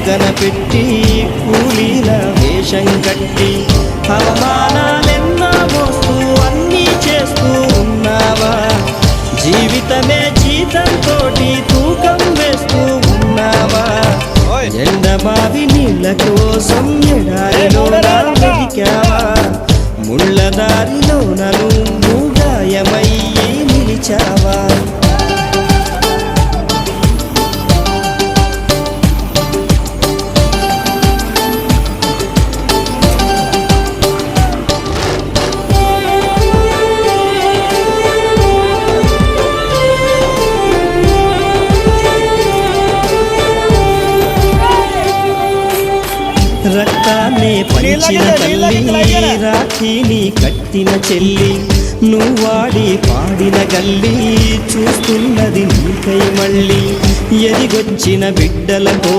పక్కన పెట్టి కూలీల వేషం కట్టి అవమానాలెన్నో మోస్తూ అన్నీ చేస్తూ ఉన్నావా? జీవితమే జీతంతోటి తూకం వేస్తూ ఉన్నావా? ఎండమావి నీళ్ళ కోసం ఎడారిలోన వెతికావా? ముళ్ళ దారిలోన నువ్వు గాయమయ్యి నిలిచావా? రక్తాన్ని పంచిన తల్లి, రాఖీని కట్టిన చెల్లి, నువ్వాడి పాడిన గల్లి చూస్తున్నది నీకై మళ్ళీ. ఎదిగొచ్చిన బిడ్డలతో